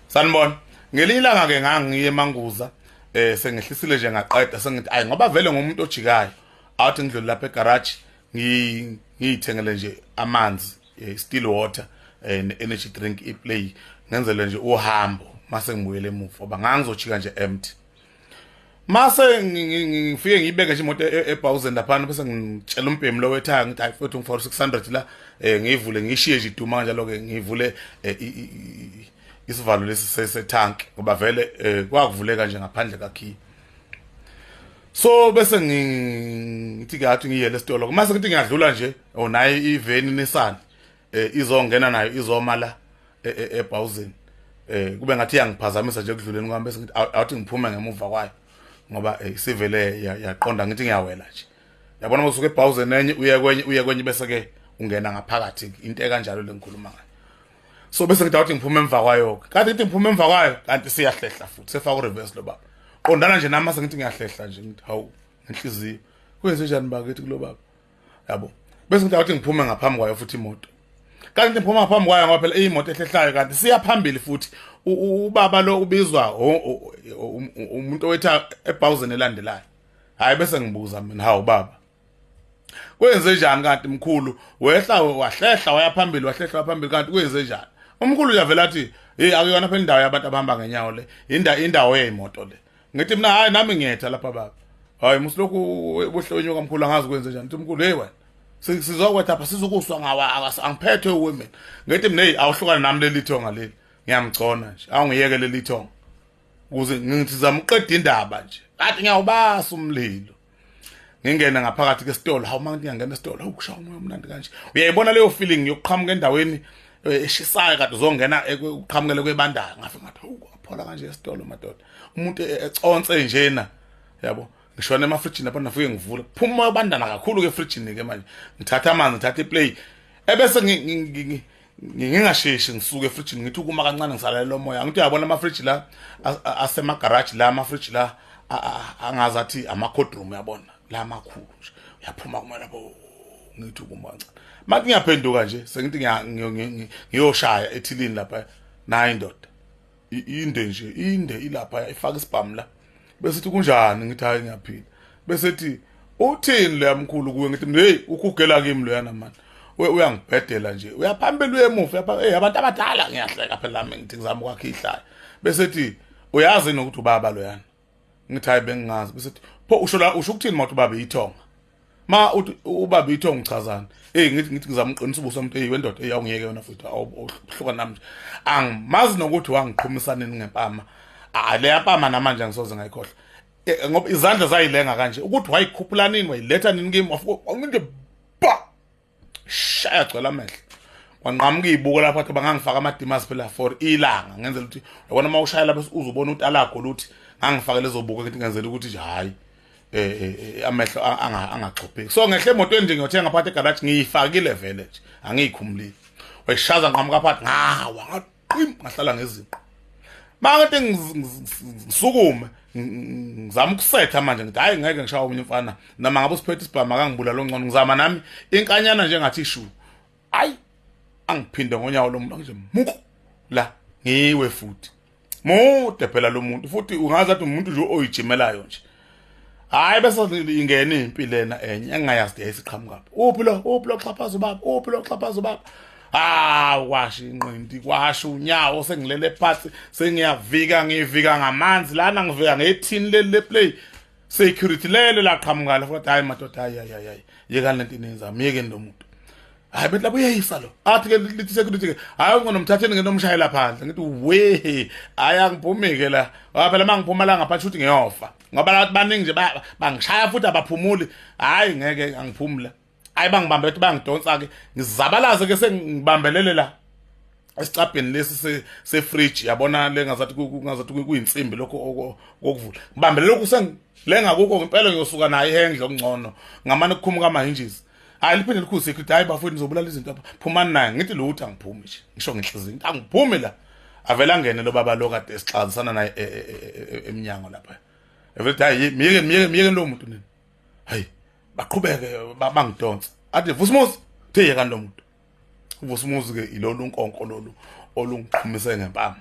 Sanibona. Ngelinye ilanga ke ngangiye eManguza sengehlisile nje ngaqeda sengithi ayi ngoba vele ngumuntu ojikayo awuthi ngidlule lapha egarage ngiyithengele nje amanzi still water energy drink iplay ngenzele nje uhambo mase ngibuyele emuva ngoba ngangizojika nje empty. Mase ngifike ngibeke nje imoto eBhawuzeni lapha bese ngitshela umbhemi lo wethaya ngithi hayi mfowethu ngifaka 600 la ngiyivule ngishiye nje iduma kanjalo ke ngivule isivalo lesi setank ngoba vele kwakuvuleka nje ngaphandle kakhi. So bese ngithi ngathi ngiyele esitolo mase ngithi ngiyadlula nje onayo iveni Nissan izongena nayo izoma la eBhawuzeni kube ngathi yangiphazamisa nje ekudluleni kwami bese ngithi awuthi ngiphume ngemuva kwayo ngoba isivele yaqonda ngithi ngiyawela nje. Yabona usuke eBhawuzeni enye uye kwenye bese ke ungena ngaphakathi into ekanjalo lengikhuluma ngayo. So bese ngithi awuthi ngiphume emva kwayo kanti ngithi ngiphume emva kwayo kanti siyahlehla futhi sefaka ureverse lo baba qondana nje nami mase ngithi ngiyahlehla nje ngithi hawu inhliziyo kwenze njani bakithi kulo baba yabo. Bese ngithi awuthi ngiphume ngaphambi kwayo futhi imoto kanti ngiphuma ngaphambi kwayo ngoba phela imoto ehlehlayo kanti siya phambili futhi ubaba lo ubizwa umuntu owetha eBhawuzeni elandelayo. Hayi bese ngibuza mina hawu baba kwenze njani kanti mkhulu wehla wahlehla waya phambili wahlehla phambili kanti kwenze njani umkhulu uyavela athi hey akuyona phela indawo yabantu abahamba ngenyawo le indawo yeyimoto le. Ngithi mina hayi nami ngiyetha lapha baba hayi musilokhu buhlonyuka mkhulu angazi kwenze njani. Ngithi mkhulu hey wena sizokwetha apha sizokuswa ngawa angiphethe women. Ngithi mina hey awuhlukane nami leli thonga leli ngiyamgcona nje awungiyeke leli thonga ukuze ngithi zamqeda indaba nje kanti ngiyawubasa umlilo ngingena ngaphakathi kwesitolo. Hawu manje ngiyangena esitolo ukushawa umoya omnandi kanje uyayibona leyo feeling yokuqhamuka endaweni eshisayo kade uzongena ukuqhamukele kwebandana ngafika ngathi uphola kanje esitolo madoda umuntu econse njena yabo ngishona emafrijini lapha nafike ngivula phuma umoya obandana kakhulu ke frijini ke manje ngithatha amanzi ngithatha iplay ebese ngingasheshi ngisuke efrijini ngithi ukuma kancane ngisalela lo moya ngithi uyabona amafriji la asema garage la amafriji la angazathi ama cold room yabona la makhulu nje uyaphuma kumela bo ngithi ukuma kancane manje ngiyaphenduka nje sengithi ngiyoshaya ethilini lapha nayi indoda inde ilapha ifaka isibhamu la bese ithi kunjani ngithi hayi ngiyaphila bese ithi uthini le mkhulu kuwe ngithi hey ukugela kimi lo yana manje uyangibhedela nje uyaphambili uyemuva hey abantu abadala ngiyahleka phela nami ngithi ngizama ukwakha ihlaya bese ithi uyazi nokuthi ubaba lo yana ngithi hayi bengingazi bese ithi pho usho ukuthini mawuthi ubaba ithonga ma uthi ubaba ithonga uchazana hey ngithi ngizama uqinisa ubuso umuntu hey wendoda hey awungiyeke wena futhi awuhluka nami angimazi nokuthi wangiqhumisaneni ngempama le yapama namanje ngisoze ngayikhohle ngoba izandla zayilenga kanje ukuthi wayikhuphula nini wayiletha nini kimi ngithi ba shaya gcwala amehlo wanqamuka izibuko lapha athi bangangifaka amadimasi phela for ilanga ngenzela ukuthi yabona mawushayela bese uzobona utalakho luthi ngangifaka lezo buko ngithi ngenzela ukuthi nje hayi amehlo angaxhopheki. So ngehle emotweni nje ngiyothenga phakathi egarage ngiyifakile vele nje angiyikhumulile wayishaza nqamuka phakathi ngawa ngaqim ngahlala ngezinqa manje ngisukume ngizama ukusetha manje ngithi hayi ngeke ngishawa umunye umfana nama ngabe usiphethe isibhama akangibula lo ngcono ngizama nami inkanyana nje ngathi ishu hayi angiphinde ngonyawo lo muntu nje muku la ngiwe futhi mude phela lo muntu futhi ungazi athi umuntu nje oyijimelayo nje hayi bese ingena impilo lena enye engayazi yayisiqhamuka uphi lo xhaphaza ubaba uphi lo xhaphaza ubaba washa inqindi kwasha unyawo sengilele phansi sengiyavika ngivika ngamanzi lana ngivika ngethini le play security lelo laqhamuka la futhi hayi madoda hayi yeka lento inenzama yekeni lo muntu hayi bethu lapho uyayisa lo athi ke lithi security ke hayi ngonomthatheni ngenomshayela phandle ngithi we ayangiphumike la phela mangiphuma la ngapha futhi ngiyofa ngoba la baningi nje bangishaya futhi abaphumuli hayi ngeke angiphumula hayi bangibambe bethi bangidonsa ke ngizabalaze ke sengibambelele la esicabheni lesi sefridge yabona le ngazathi kuyinsimbi lokho kokuvula ngibambelele lokhu sengilenga kuko impela ngiyosuka naye ihendle okungcono ngamane ukukhumuka ama hinges hayi liphinde likhulu security hayi bafowethu ngizobulala izinto apha phumani naye ngithi lo uthi angiphumi nje ngisho ngenhliziyo angiphumi la avela ngene lo baba lo kade esixazisana naye eminyango lapha evela hayi miyeke lo muntu nini hayi baqhubeke bangidonsa athi vusimuzi theye kanti lo muntu vusimuzi ke ilolu unkonko lolu olungiqhumise ngempama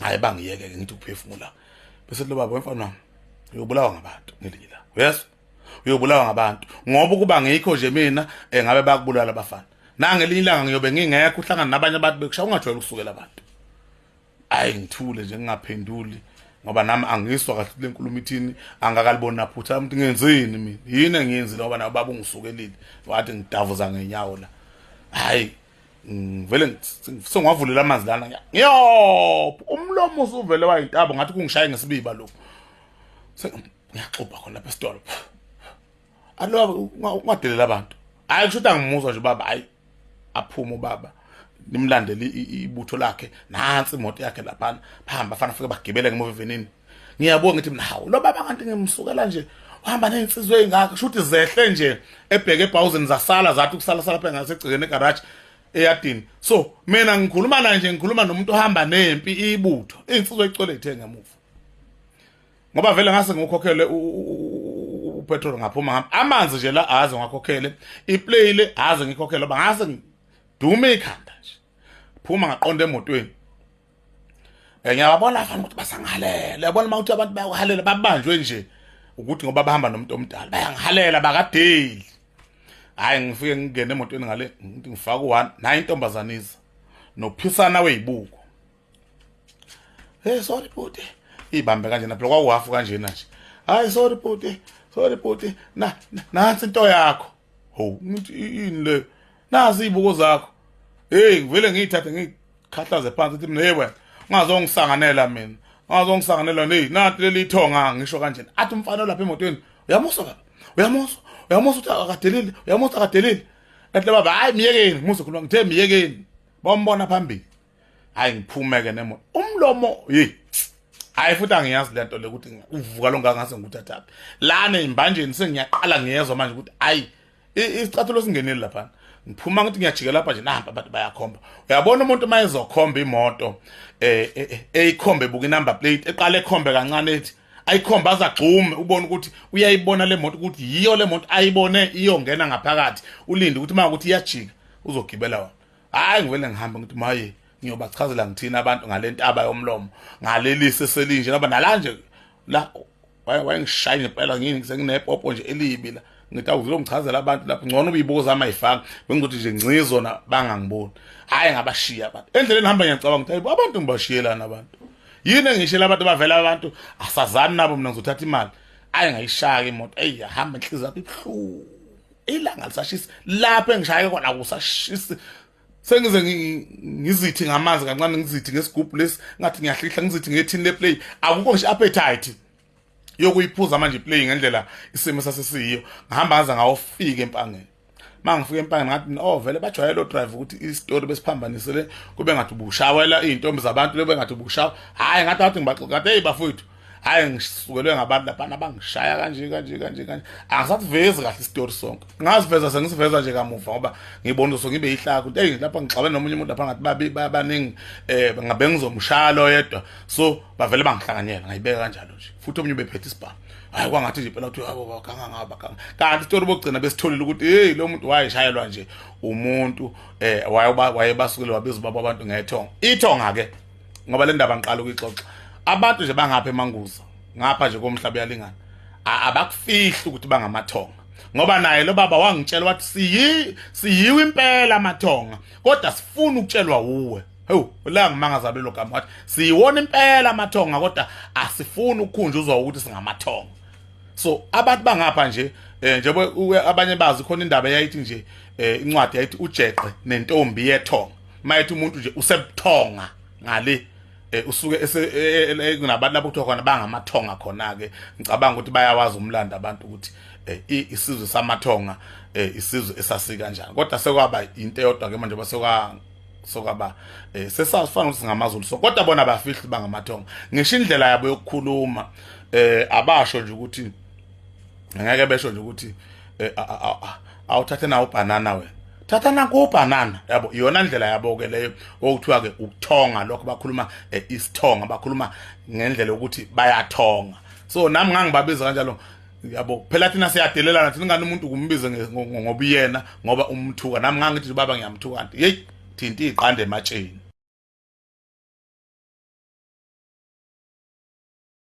hayi bangiyeke ke ngithi ukuphefumula bese lo baba wemfana wami uyobulawa ngabantu ngelinye la yes uyobulawa ngabantu ngoba kuba ngikho nje mina ngabe bakubulala abafana nangelinye ilanga ngiyobe ngingekho uhlangana nabanye abantu bekushaya ungajwayele ukusukela abantu ayi ngithule nje ngingaphenduli ngoba nami angiswa kahle le nkulumo ithini angakaliboni naphutha umuntu ngenzeni mina yini engiyenzile ngoba nabo baba ungisukelile wathi ngidavuza ngenyawo la hayi vele sengiwavulela amanzi lana ngiyopha umlomo usuvele wayintaba ngathi kungishaye ngesibiba lokho ngiyaxoxa khona lapha esitolo alo ungadelela abantu hayi kusho ukuthi angimuzwa nje baba hayi aphuma ubaba nimlandele ibutho lakhe nansi imoto yakhe lapha bahamba afana afike bagibele ngemuva evenini ngiyabonga ngithi mina hawu lo baba kanti ngimsukela nje uhamba nensizwe engaka kusho ukuthi zehle nje ebheke ebhawuzeni zasala zathi ukusala sala lapha ngasegcikene egarage eyadini so mina ngikhuluma nje ngikhuluma nomuntu ohamba nempi ibutho insizwe icole ithe ngemuva ngoba vele ngase ngikhokhele upetrol ngaphuma ngapha amanzi nje la aze ngakhokhele iplay le aze ngikhokhele ngoba ngase ngidume ikhanda nje phuma ngaqonda emotweni ngiyabona afana ukuthi basangihalela yabona mawuthi abantu bayahalela babanjwe nje ukuthi ngoba bahamba nomuntu omdala bayangihalela bakadeli hayi ngifike ngingene emotweni ngale ngithi ngifaka u1 nayo intombazaniza nophisana weyibuko hey sorry puti ibambe kanje na phela kwakuhafu kanje nje hayi sorry puti nansi into yakho ho ngithi ini le nazi izibuko zakho hey ngivele ngiyithathe ngikhahlaze phansi ukuthi mina hey wena ungazongisanganela mina ungazongisanganela nei nathi leli ithonga ngisho kanje athi umfana lapha emotweni uyamuzwa baba uyamuzwa ukuthi akadelile uyamuzwa akadelile ehle baba hayi miyekeni muze khuluma ngithe miyekeni bombona phambili hayi ngiphumeke nemoto umlomo hey hayi futhi angiyazi lento le ukuthi uvuka longa ngase ngikuthatha lana imbanjeni sengiyaqala ngiyezwa manje ukuthi hayi isicathulo singenile lapha ngiphuma ngithi ngiyajika lapha nje nahamba abantu bayakhomba uyabona umuntu mayezokhomba imoto eyikhombe buka number plate eqale ekhombe kancane ethi ayikhomba azagxume ubone ukuthi uyayibona le moto ukuthi yiyo le moto ayibone iyongena ngaphakathi ulinde ukuthi makuthi iyajika uzogibela wona hayi ngivele ngihamba ngithi maye ngiyobachazela ngithina abantu ngalentaba yomlomo ngalelise selinje ngoba nalanje la wayengishaya impela ngini senginepopo nje elibi la ngithi awuzilo ngichazela abantu lapho ngcono ubibuko zama ayifaka bengizothi nje ngcizona bangangiboni hayi ngabashiya abantu endleleni hamba ngiyacabanga ukuthi abantu ngibashiyelana abantu yini engishela abantu bavela abantu asazani nabo mina ngizothatha imali ayi ngayishaya imoto hamba inhliziyo yakho ibhlungu ilanga lisashisa lapho engishaya khona kusashisa sengize ngizithi ngamanzi kancane ngizithi ngesigubhu lesi ngathi ngiyahlihla ngizithi ngethini le play akukho nje appetite yokuyiphuza manje play ngendlela isimo sasesiyo ngihamba ngaze ngawofika empangeni mangifika empangeni ngathi vele bajwayele lo drive ukuthi istory besiphambanisele kube ngathi ubushawela izintombi zabantu lebe ngathi ubushawa hayi ngathi ngibaxoxa ngathi hey bafowethu hayi ngisukelwe ngabantu lapha bangishaya kanje angisathi veze kahle istory sonke ngaziveza sengisiveza nje kamuva ngoba ngibona so ngibe ihlaka ukuthi hey lapha ngixabene nomunye umuntu lapha ngathi baningi ngabe ngizomshalo yedwa so bavele bangihlanganyela ngayibeka kanjalo nje futhi omunye ubephethe isibhamu hayi kwangathi nje phela uthi yabo kanti istory bokugcina besitholile ukuthi hey lo muntu wayeshayelwa nje umuntu wayebasukile wabeza baba abantu ngethonga ithonga ke ngoba le ndaba ngiqala ukuyixoxa abantu nje bangapha emanguza ngapha nje komhlaba yalingana abakufihli ukuthi bangamathonga ngoba naye lo baba wangitshela wathi siyiwe impela amathonga kodwa sifuna ukutshelwa uwe la ngimangaza belo gama wathi siyiwona impela amathonga kodwa asifuni ukukhunjuzwa ukuthi singamathonga so abantu bangapha nje njengoba abanye bazi khona indaba yayithi nje incwadi yayithi ujeqe nentombi yethonga mayithi umuntu nje usebuthonga ngale usuke kunabantu lapho kuthiwa khona bangamathonga khona ke ngicabanga ukuthi bayawazi umlando abantu ukuthi isizwe samathonga isizwe esasika kanjani kodwa sekwaba into eyodwa ke manje sokaba sesafana ukuthi singamaZulu so kodwa bona bafihli bangamathonga ngisho indlela yabo yokukhuluma abasho nje ukuthi ngeke besho nje ukuthi awuthathe na ubanana wena thatha nanku ubanana yabo iyona ndlela yabo ke leyo okuthiwa ke ukuthonga lokho bakhuluma isithonga bakhuluma ngendlela ukuthi bayathonga so nami ngangibabiza kanjalo yabo phela thina siyadelelana thina ngani umuntu kumbize ngoba yena ngoba umthuka nami ngangithi baba ngiyamthuka kanti hey thinti iqande ematsheni